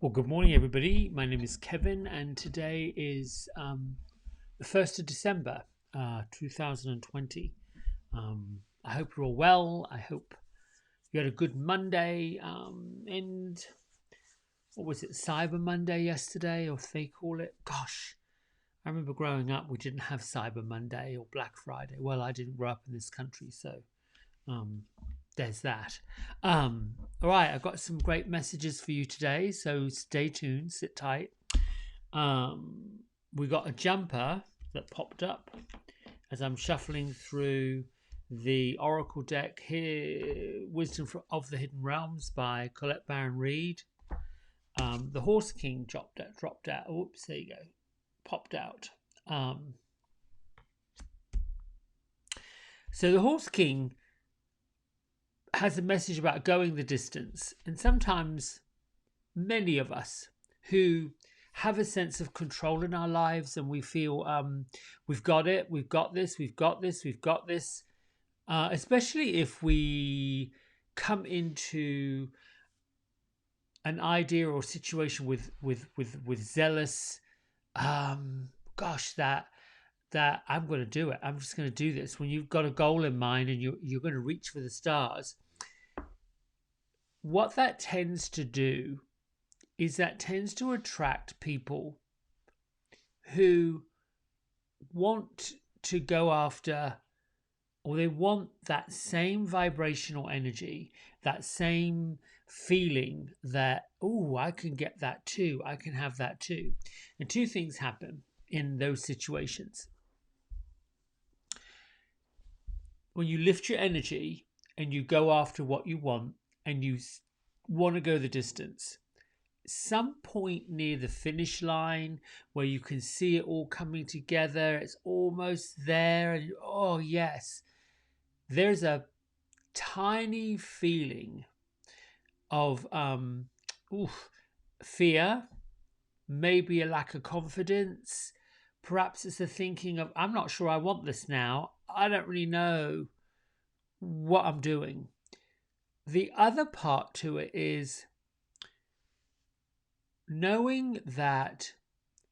Well, good morning, everybody. My name is Kevin, and today is the 1st of December, 2020. I hope you're all well. I hope you had a good Monday. And what was it, Cyber Monday yesterday, or they call it? Gosh, I remember growing up, we didn't have Cyber Monday or Black Friday. Well, I didn't grow up in this country, so um, there's that. All right, I've got some great messages for you today, so stay tuned, sit tight. We got a jumper that popped up as I'm shuffling through the Oracle deck here, Wisdom of the Hidden Realms by Colette Baron-Reid. The Horse King dropped out. Oops, there you go. Popped out. So the Horse King has a message about going the distance, and sometimes many of us who have a sense of control in our lives and we feel we've got it, we've got this, especially if we come into an idea or situation with zealous that I'm going to do it, I'm just going to do this. When you've got a goal in mind and you're going to reach for the stars, what that tends to do is that tends to attract people who want to go after, or they want that same vibrational energy, that same feeling that, oh, I can get that too, I can have that too. And two things happen in those situations. When you lift your energy and you go after what you want and you want to go the distance, some point near the finish line where you can see it all coming together, it's almost there, and oh yes, there's a tiny feeling of fear, maybe a lack of confidence. Perhaps it's a thinking of, I'm not sure I want this now, I don't really know what I'm doing. The other part to it is knowing that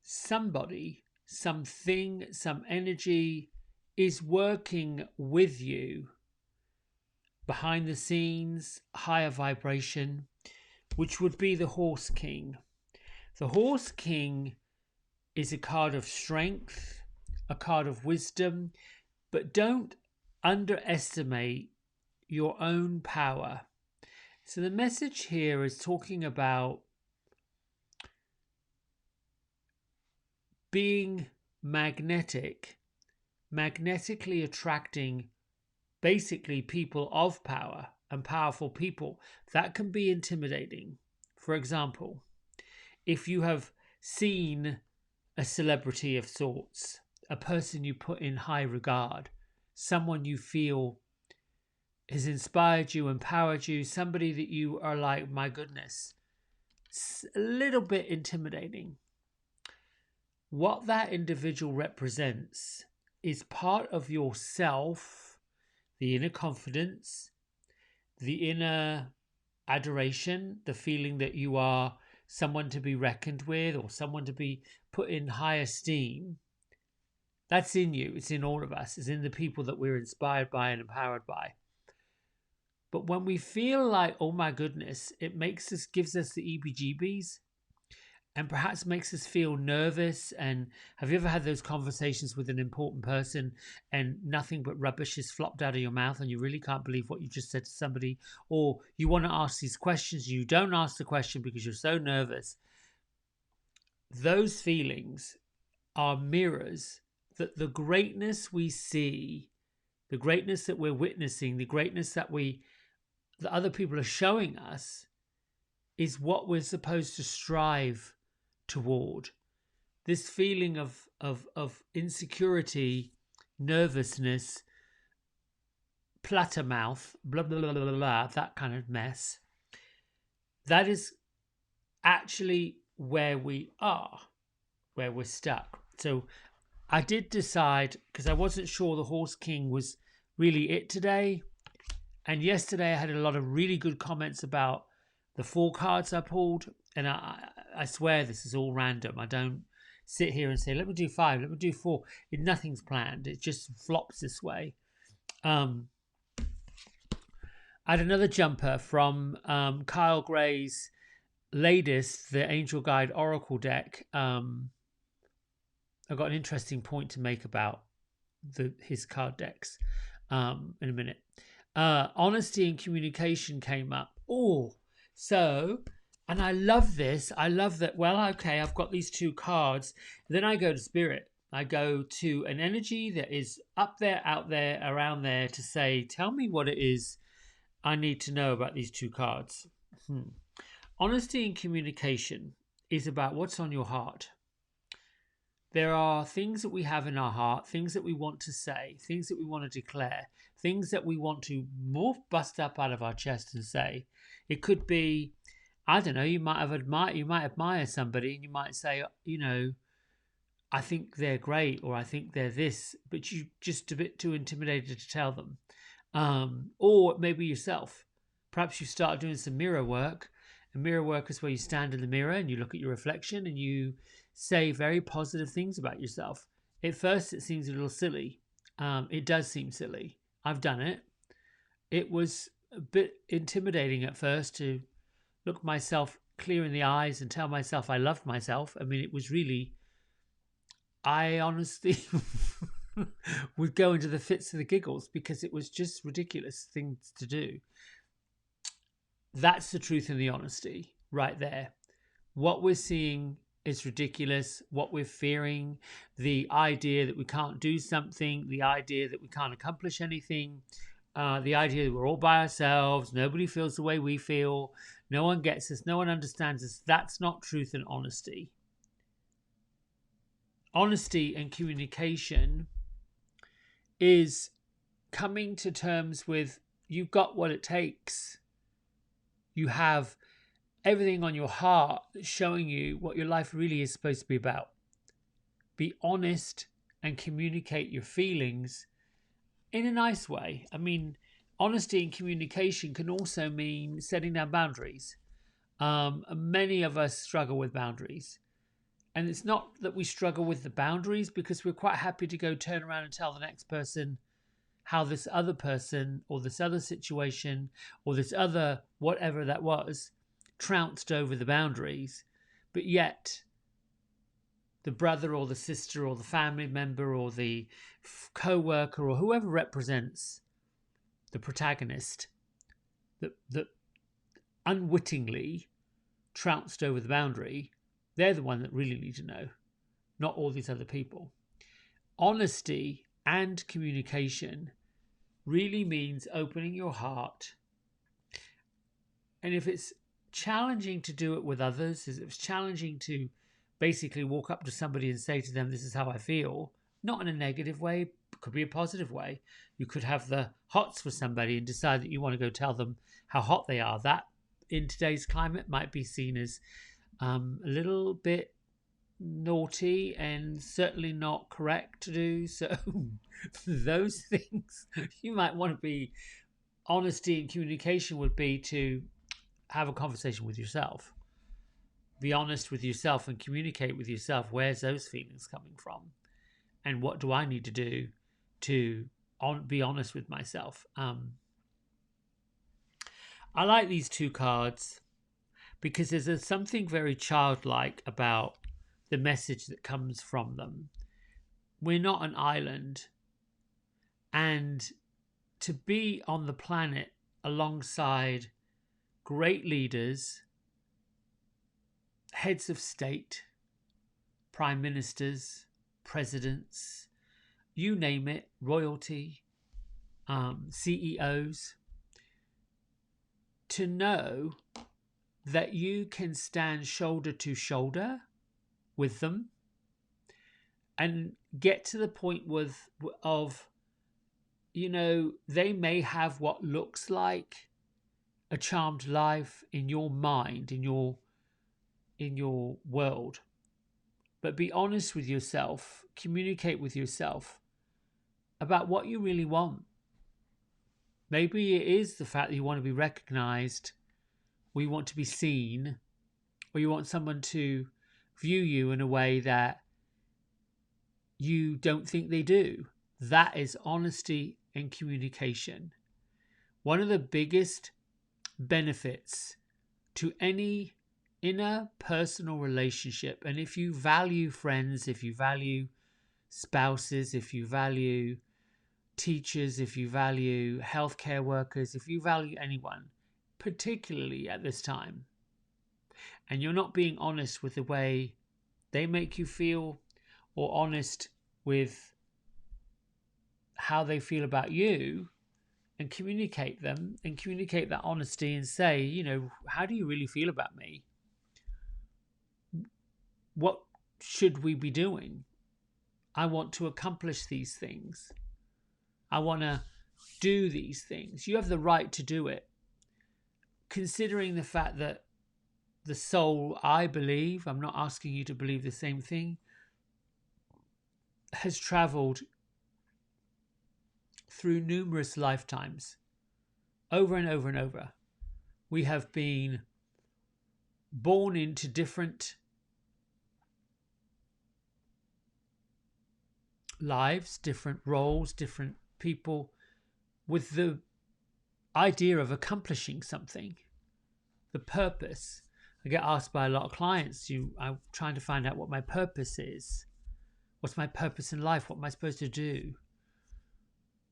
somebody, something, some energy is working with you behind the scenes, higher vibration, which would be the Horse King. The Horse King is a card of strength, a card of wisdom, but don't underestimate your own power. So the message here is talking about being magnetically attracting basically people of power and powerful people. That can be intimidating. For example, if you have seen a celebrity of sorts, a person you put in high regard, someone you feel has inspired you, empowered you, somebody that you are like, my goodness, it's a little bit intimidating. What that individual represents is part of yourself, the inner confidence, the inner adoration, the feeling that you are someone to be reckoned with or someone to be put in high esteem. That's in you. It's in all of us. It's in the people that we're inspired by and empowered by. But when we feel like, oh my goodness, it gives us the EBGBs and perhaps makes us feel nervous. And have you ever had those conversations with an important person and nothing but rubbish is flopped out of your mouth and you really can't believe what you just said to somebody? Or you want to ask these questions, you don't ask the question because you're so nervous. Those feelings are mirrors that the greatness we see, the greatness that we're witnessing, the greatness that other people are showing us is what we're supposed to strive toward. This feeling of insecurity, nervousness, plattermouth, blah, blah, blah, blah, blah, that kind of mess. That is actually where we are, where we're stuck. So I did decide, because I wasn't sure the Horse King was really it today. And yesterday I had a lot of really good comments about the 4 cards I pulled. And I swear this is all random. I don't sit here and say, let me do 5, let me do 4. Nothing's planned. It just flops this way. Um, I had another jumper from Kyle Gray's latest, the Angel Guide Oracle deck. I've got an interesting point to make about his card decks in a minute. Honesty and communication came up. Oh, so, and I love this. I love that. Well, okay, I've got these 2 cards. Then I go to Spirit. I go to an energy that is up there, out there, around there to say, tell me what it is I need to know about these 2 cards. Honesty and communication is about what's on your heart. There are things that we have in our heart, things that we want to say, things that we want to declare, things that we want to bust up out of our chest and say. It could be, I don't know, you might admire somebody and you might say, I think they're great, or I think they're this, but you just a bit too intimidated to tell them. Or maybe yourself. Perhaps you start doing some mirror work. And mirror work is where you stand in the mirror and you look at your reflection and you say very positive things about yourself. At first, it seems a little silly. It does seem silly. I've done it. It was a bit intimidating at first to look myself clear in the eyes and tell myself I loved myself. I mean, it was really, I honestly would go into the fits of the giggles because it was just ridiculous things to do. That's the truth and the honesty right there. What we're seeing is ridiculous. What we're fearing, the idea that we can't do something, the idea that we can't accomplish anything, the idea that we're all by ourselves, nobody feels the way we feel, no one gets us, no one understands us. That's not truth and honesty. Honesty and communication is coming to terms with you've got what it takes. You have everything on your heart that's showing you what your life really is supposed to be about. Be honest and communicate your feelings in a nice way. I mean, honesty and communication can also mean setting down boundaries. Many of us struggle with boundaries. And it's not that we struggle with the boundaries because we're quite happy to go turn around and tell the next person how this other person or this other situation or this other whatever that was trounced over the boundaries. But yet the brother or the sister or the family member or the co-worker or whoever represents the protagonist that unwittingly trounced over the boundary, they're the one that really need to know, not all these other people. Honesty and communication really means opening your heart. And if it's challenging to do it with others, if it's challenging to basically walk up to somebody and say to them, this is how I feel, not in a negative way, it could be a positive way. You could have the hots for somebody and decide that you want to go tell them how hot they are. That in today's climate might be seen as a little bit naughty and certainly not correct to do. So those things you might want to be, honesty and communication would be to have a conversation with yourself. Be honest with yourself and communicate with yourself. Where's those feelings coming from? And what do I need to do to be honest with myself? I like these 2 cards because there's something very childlike about the message that comes from them. We're not an island. And to be on the planet alongside great leaders, heads of state, prime ministers, presidents, you name it, royalty, CEOs, to know that you can stand shoulder to shoulder with them and get to the point of, they may have what looks like a charmed life in your mind, in your world. But be honest with yourself, communicate with yourself about what you really want. Maybe it is the fact that you want to be recognized, we want to be seen, or you want someone to view you in a way that you don't think they do. That is honesty and communication. One of the biggest benefits to any inner personal relationship, and if you value friends, if you value spouses, if you value teachers, if you value healthcare workers, if you value anyone, particularly at this time, and you're not being honest with the way they make you feel or honest with how they feel about you, and communicate that honesty and say, how do you really feel about me? What should we be doing? I want to accomplish these things. I want to do these things. You have the right to do it. Considering the fact that the soul, I believe, I'm not asking you to believe the same thing, has traveled through numerous lifetimes, over and over and over. We have been born into different lives, different roles, different people, with the idea of accomplishing something, the purpose. I get asked by a lot of clients, I'm trying to find out what my purpose is. What's my purpose in life? What am I supposed to do?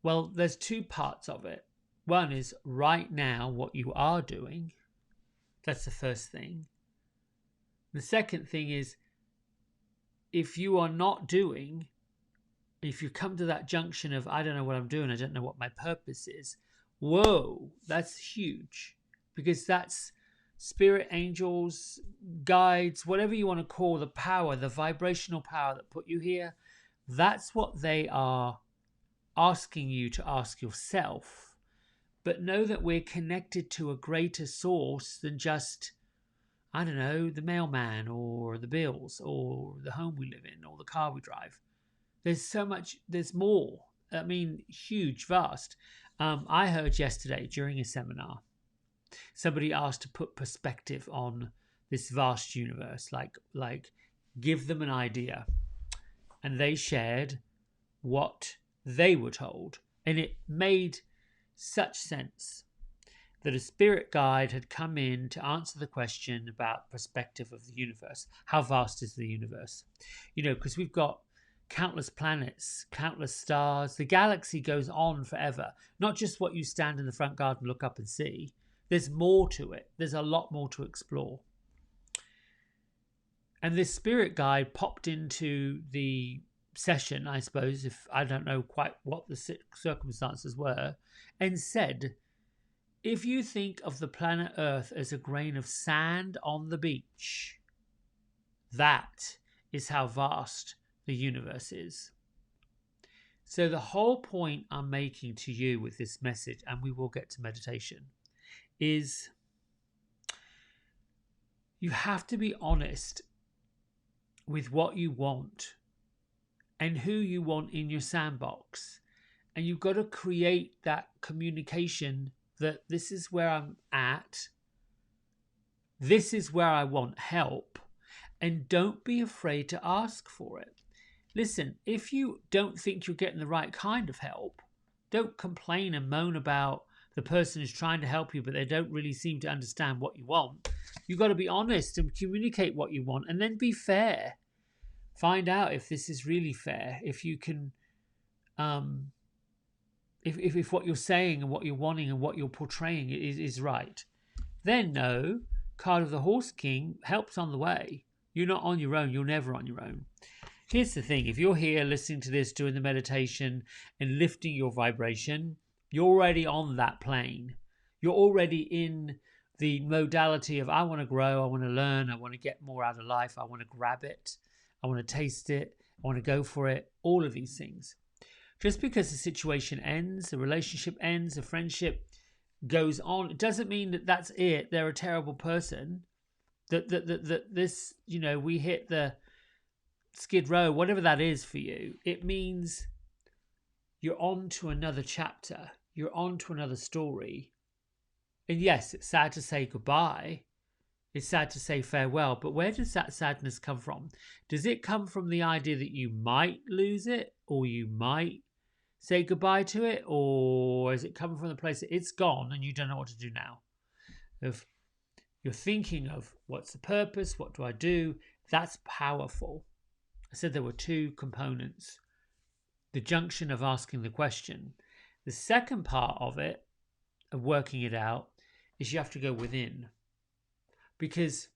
Well, there's two parts of it. One is right now what you are doing. That's the first thing. The second thing is, if you are not doing, if you come to that junction of, I don't know what I'm doing, I don't know what my purpose is, whoa, that's huge. Because that's spirit, angels, guides, whatever you want to call the power, the vibrational power that put you here. That's what they are asking you to ask yourself. But know that we're connected to a greater source than just, I don't know, the mailman or the bills or the home we live in or the car we drive. There's so much, there's more. I mean, huge, vast. I heard yesterday during a seminar, somebody asked to put perspective on this vast universe, like give them an idea. And they shared what they were told. And it made such sense that a spirit guide had come in to answer the question about perspective of the universe. How vast is the universe? Because we've got countless planets, countless stars. The galaxy goes on forever. Not just what you stand in the front garden, look up and see. There's more to it. There's a lot more to explore. And this spirit guide popped into the session, I suppose, if I don't know quite what the circumstances were, and said, if you think of the planet Earth as a grain of sand on the beach, that is how vast the universe is. So the whole point I'm making to you with this message, and we will get to meditation, is you have to be honest with what you want and who you want in your sandbox. And you've got to create that communication that this is where I'm at. This is where I want help. And don't be afraid to ask for it. Listen, if you don't think you're getting the right kind of help, don't complain and moan about the person who's trying to help you, but they don't really seem to understand what you want. You've got to be honest and communicate what you want, and then be fair. Find out if this is really fair, if you can, if what you're saying and what you're wanting and what you're portraying is right. Then know, card of the Horse King, help's on the way. You're not on your own. You're never on your own. Here's the thing. If you're here listening to this, doing the meditation and lifting your vibration, you're already on that plane. You're already in the modality of, I want to grow, I want to learn, I want to get more out of life, I want to grab it, I want to taste it, I want to go for it, all of these things. Just because the situation ends, the relationship ends, the friendship goes on, it doesn't mean that that's it. They're a terrible person. That this, we hit the skid row, whatever that is for you. It means you're on to another chapter. You're on to another story. And yes, it's sad to say goodbye, It's sad to say farewell, but where does that sadness come from? Does it come from the idea that you might lose it, or you might say goodbye to it, or is it coming from the place that it's gone and you don't know what to do now? If you're thinking of what's the purpose, what do I do, that's powerful. I said there were two components: the junction of asking the question. The second part of it, of working it out, is you have to go within. Because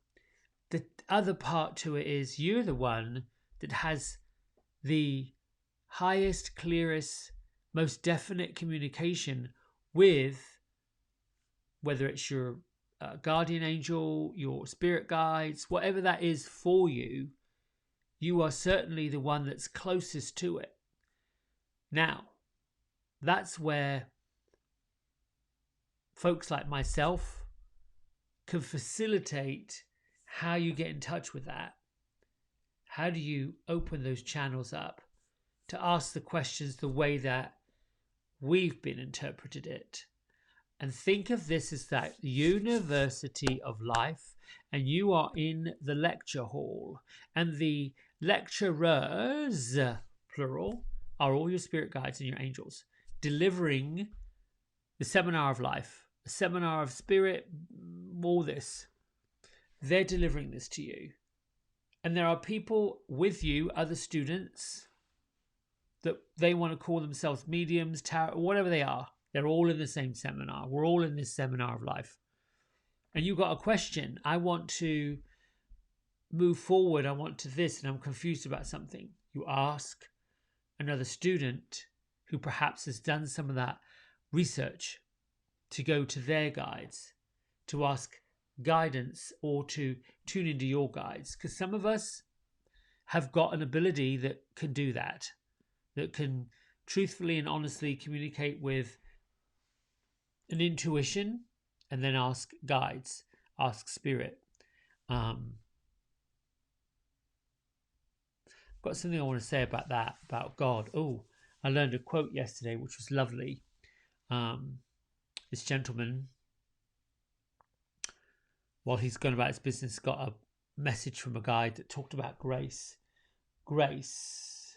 the other part to it is you're the one that has the highest, clearest, most definite communication with, whether it's your guardian angel, your spirit guides, whatever that is for you, you are certainly the one that's closest to it. Now, that's where folks like myself can facilitate how you get in touch with that. How do you open those channels up to ask the questions the way that we've been interpreted it? And think of this as that university of life, and you are in the lecture hall, and the lecturers, plural, are all your spirit guides and your angels, delivering the seminar of life, the seminar of spirit, all this. They're delivering this to you. And there are people with you, other students, that they want to call themselves mediums, tarot, whatever they are. They're all in the same seminar. We're all in this seminar of life. And you've got a question. I want to move forward. I want to this, and I'm confused about something. You ask another student who perhaps has done some of that research to go to their guides, to ask guidance, or to tune into your guides. Because some of us have got an ability that can do that can truthfully and honestly communicate with an intuition, and then ask guides, ask spirit. Got something I want to say about that, about God. Oh, I learned a quote yesterday which was lovely. This gentleman, while he's going about his business, got a message from a guide that talked about grace. Grace.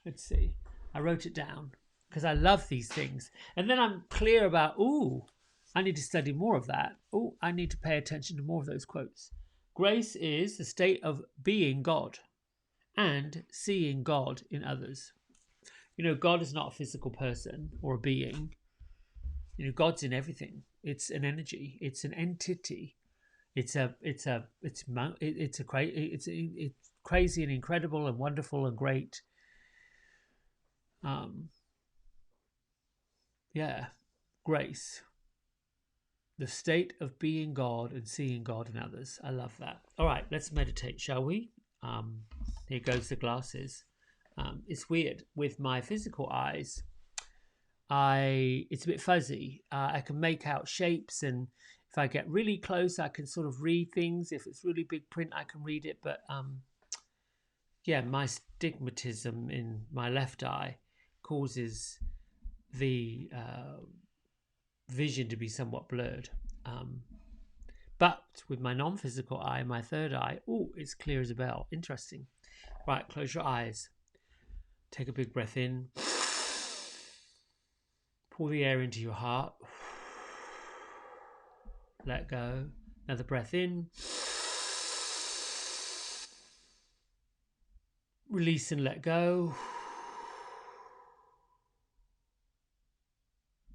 Let's see. I wrote it down because I love these things. And then I'm clear about, I need to study more of that. I need to pay attention to more of those quotes. Grace is the state of being God and seeing God in others. God is not a physical person or a being. God's in everything. It's an energy. It's an entity. It's crazy and incredible and wonderful and great. Grace. The state of being God and seeing God in others. I love that. All right, let's meditate, shall we? Here goes the glasses. It's weird. With my physical eyes, it's a bit fuzzy. I can make out shapes, and if I get really close, I can sort of read things. If it's really big print, I can read it. But my stigmatism in my left eye causes the vision to be somewhat blurred. But with my non-physical eye, my third eye, it's clear as a bell. Interesting. Right, close your eyes. Take a big breath in. Pull the air into your heart. Let go. Another breath in. Release and let go.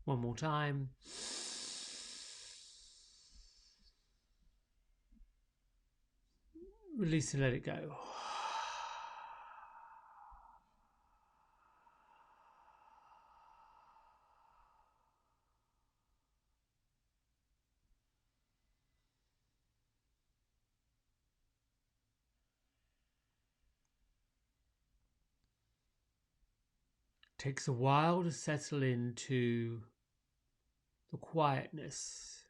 One more time. Release and let it go. Takes a while to settle into the quietness.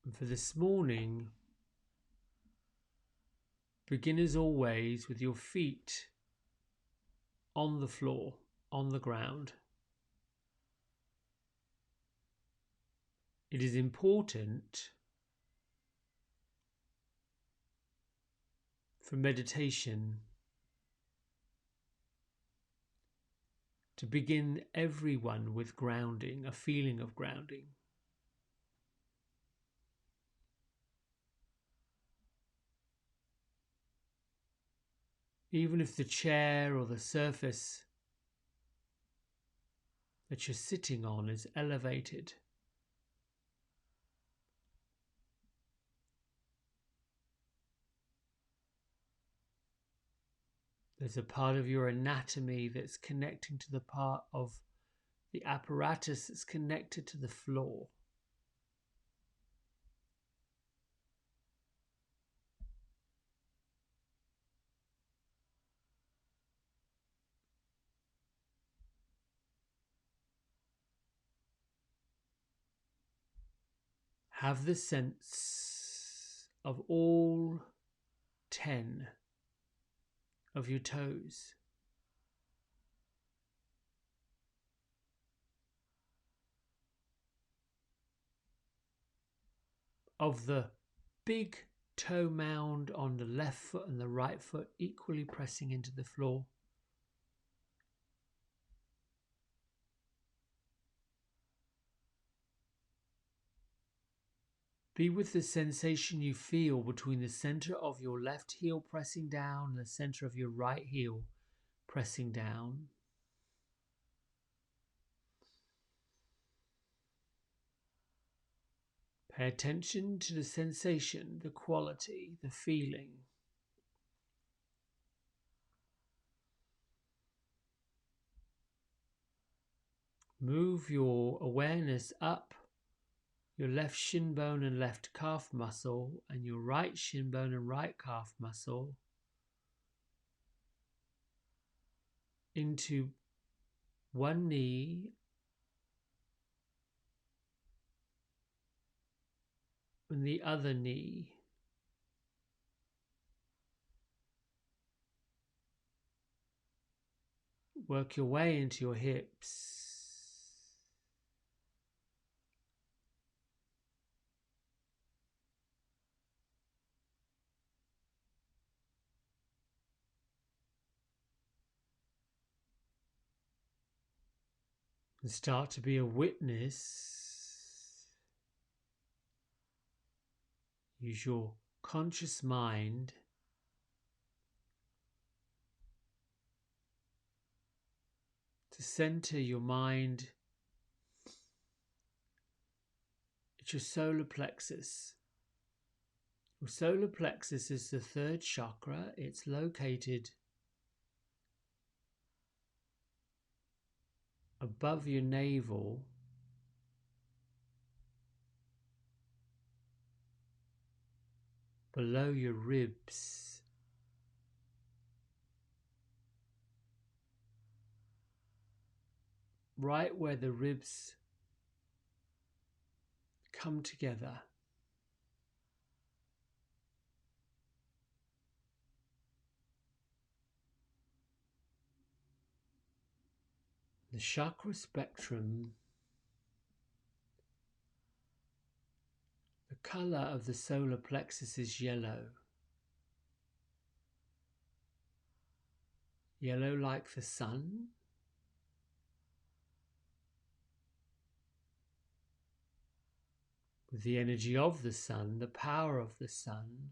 And for this morning, begin as always with your feet on the floor. on the ground. It is important for meditation to begin everyone with grounding, a feeling of grounding. Even if the chair or the surface that you're sitting on is elevated, there's a part of your anatomy that's connecting to the part of the apparatus that's connected to the floor. Have the sense of all 10 of your toes. Of the big toe mound on the left foot and the right foot equally pressing into the floor. Be with the sensation you feel between the center of your left heel pressing down and the center of your right heel pressing down. Pay attention to the sensation, the quality, the feeling. Move your awareness up your left shin bone and left calf muscle and your right shin bone and right calf muscle into one knee and the other knee. Work your way into your hips. And start to be a witness. Use your conscious mind to center your mind at your solar plexus. Your solar plexus is the third chakra. It's located above your navel, below your ribs, right where the ribs come together. The chakra spectrum, the color of the solar plexus is yellow. Yellow like the sun. With the energy of the sun, the power of the sun.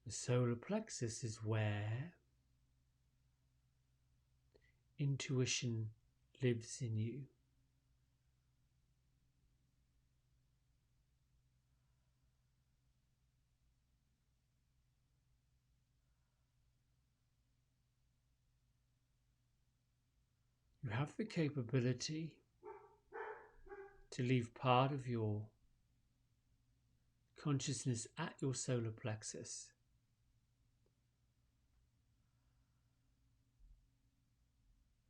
The solar plexus is where intuition lives in you. You have the capability to leave part of your consciousness at your solar plexus.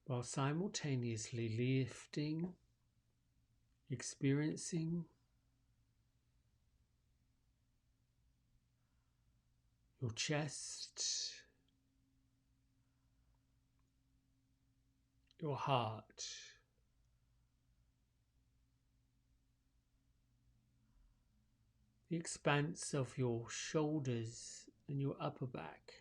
While simultaneously lifting experiencing your chest, your heart, the expanse of your shoulders and your upper back.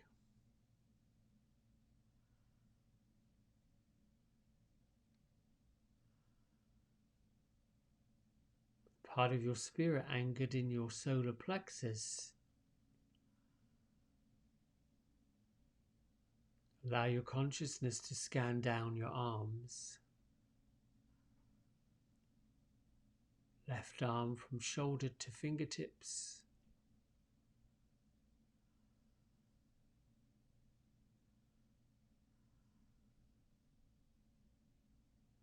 Part of your spirit anchored in your solar plexus. Allow your consciousness to scan down your arms. Left arm from shoulder to fingertips.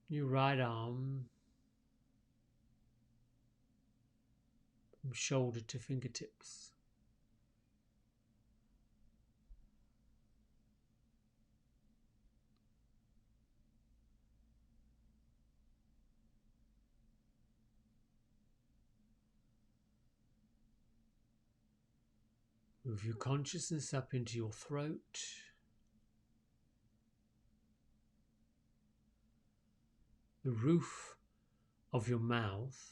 Your right arm from shoulder to fingertips. Move your consciousness up into your throat. The roof of your mouth.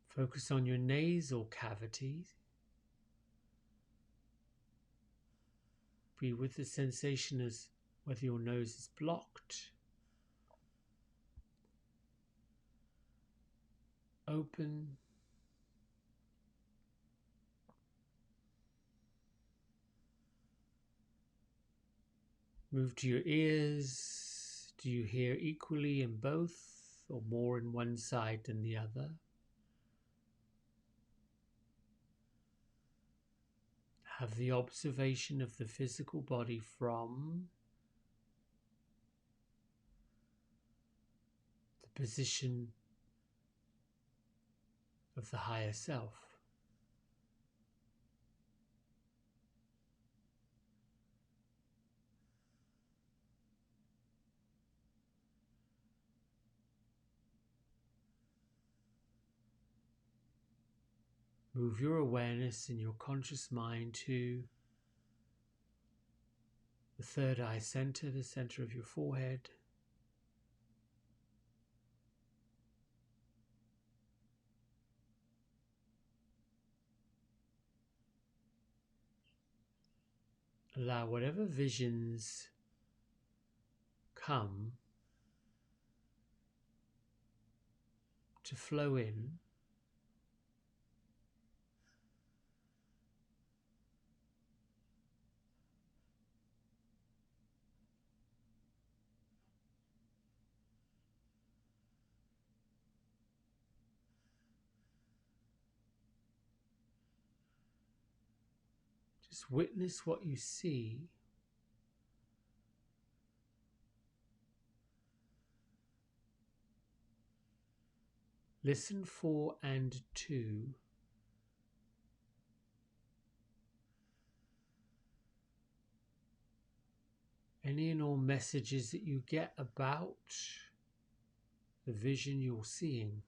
Focus on your nasal cavity. Be with the sensation as whether your nose is blocked, open. Move to your ears. Do you hear equally in both or more in one side than the other? Have the observation of the physical body from the position of the higher self. Move your awareness in your conscious mind to the third eye center, the center of your forehead. Allow whatever visions come to flow in. Just witness what you see. Listen for and to any and all messages that you get about the vision you're seeing.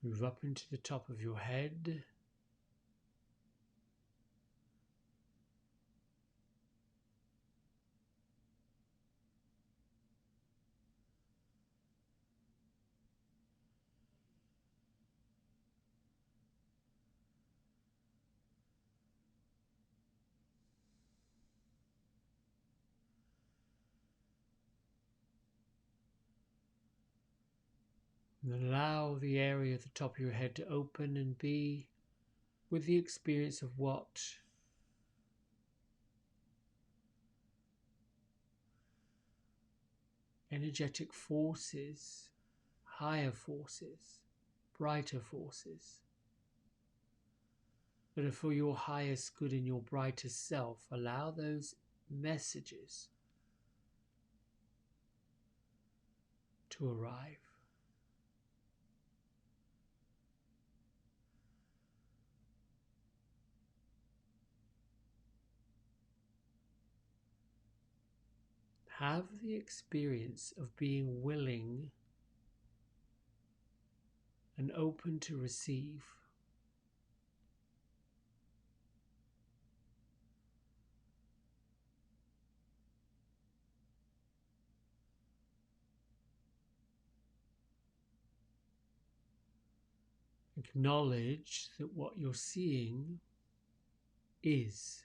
Move up into the top of your head. And allow the area at the top of your head to open and be with the experience of what energetic forces, higher forces, brighter forces that are for your highest good and your brightest self. Allow those messages to arrive. Have the experience of being willing and open to receive. Acknowledge that what you're seeing is.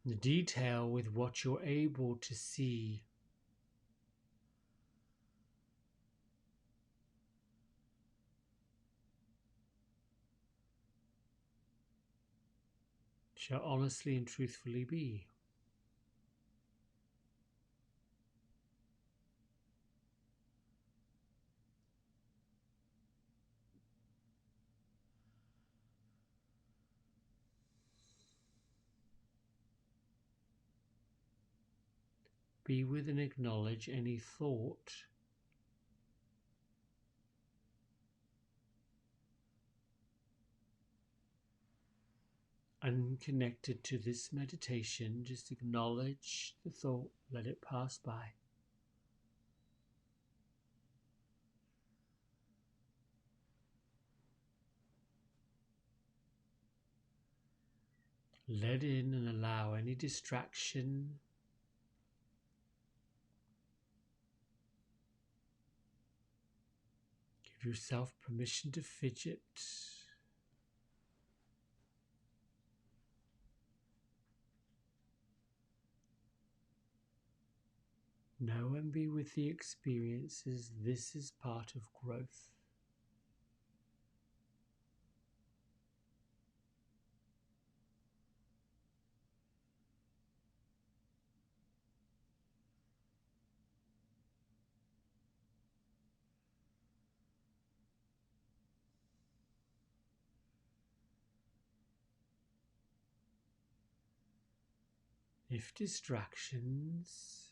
The detail with what you're able to see shall honestly and truthfully be. Be with and acknowledge any thought unconnected to this meditation. Just acknowledge the thought, let it pass by. Let in and allow any distraction give yourself permission to fidget. Know and be with the experiences. This is part of growth. If distractions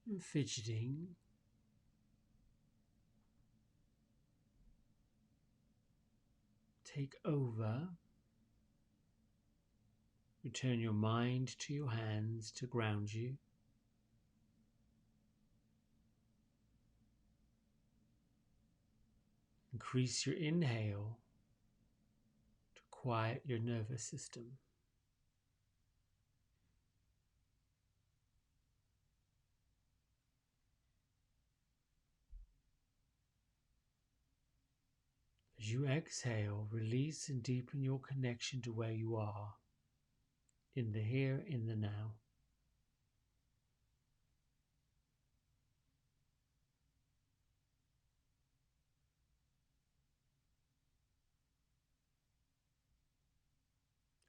and fidgeting take over, return your mind to your hands to ground you. Increase your inhale to quiet your nervous system. As you exhale, release and deepen your connection to where you are, in the here, in the now.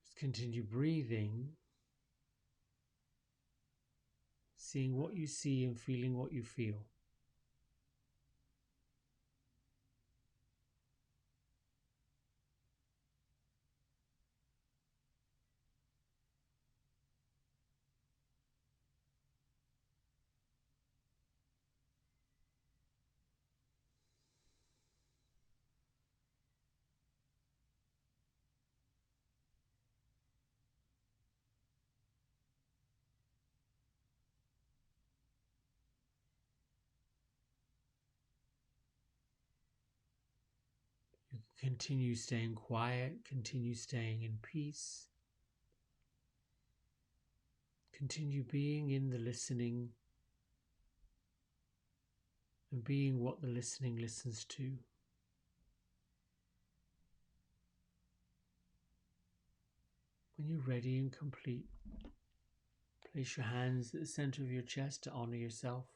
Just continue breathing, seeing what you see and feeling what you feel. You continue staying quiet, continue staying in peace, continue being in the listening and being what the listening listens to. When you're ready and complete, place your hands at the center of your chest to honor yourself.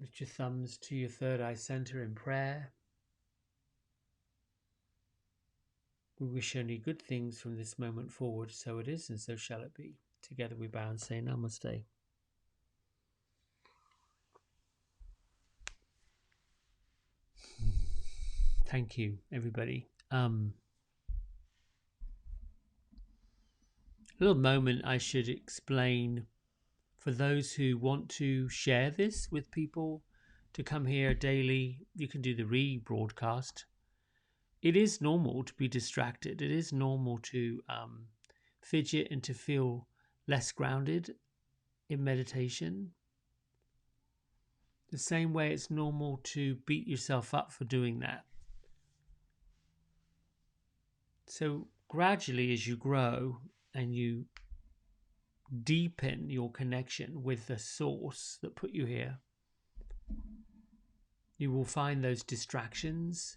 Lift your thumbs to your third eye center in prayer. We wish only good things from this moment forward. So it is, and so shall it be. Together we bow and say namaste. Thank you, everybody. A little moment I should explain for those who want to share this with people, to come here daily. You can do the rebroadcast. It is normal to be distracted. It is normal to fidget and to feel less grounded in meditation. The same way it's normal to beat yourself up for doing that. So gradually, as you grow and you deepen your connection with the source that put you here, you will find those distractions,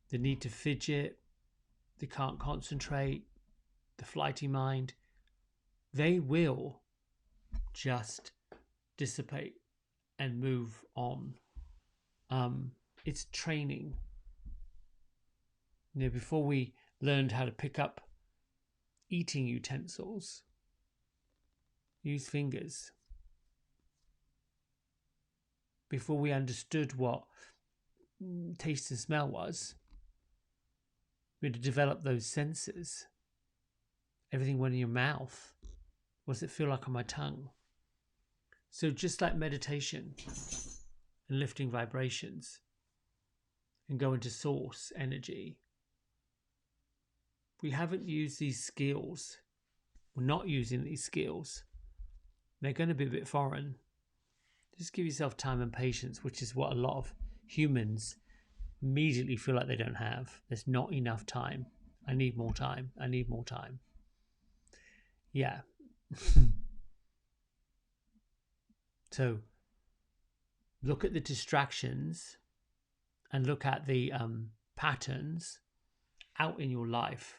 the need to fidget, the can't concentrate, the flighty mind, they will just dissipate and move on. It's training. You know, before we learned how to pick up eating utensils, use fingers. Before we understood what taste and smell was, we had to develop those senses. Everything went in your mouth. What does it feel like on my tongue? So just like meditation and lifting vibrations and going to source energy, we haven't used these skills. We're not using these skills. They're going to be a bit foreign. Just give yourself time and patience, which is what a lot of humans immediately feel like they don't have. There's not enough time. I need more time. I need more time. Yeah. So look at the distractions and look at the patterns out in your life.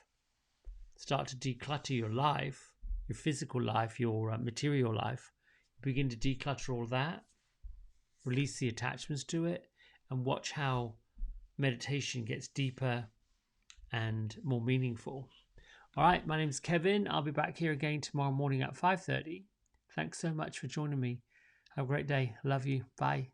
Start to declutter your life, your physical life, your material life. Begin to declutter all that. Release the attachments to it and watch how meditation gets deeper and more meaningful. All right, my name's Kevin. I'll be back here again tomorrow morning at 5:30. Thanks so much for joining me. Have a great day. Love you. Bye.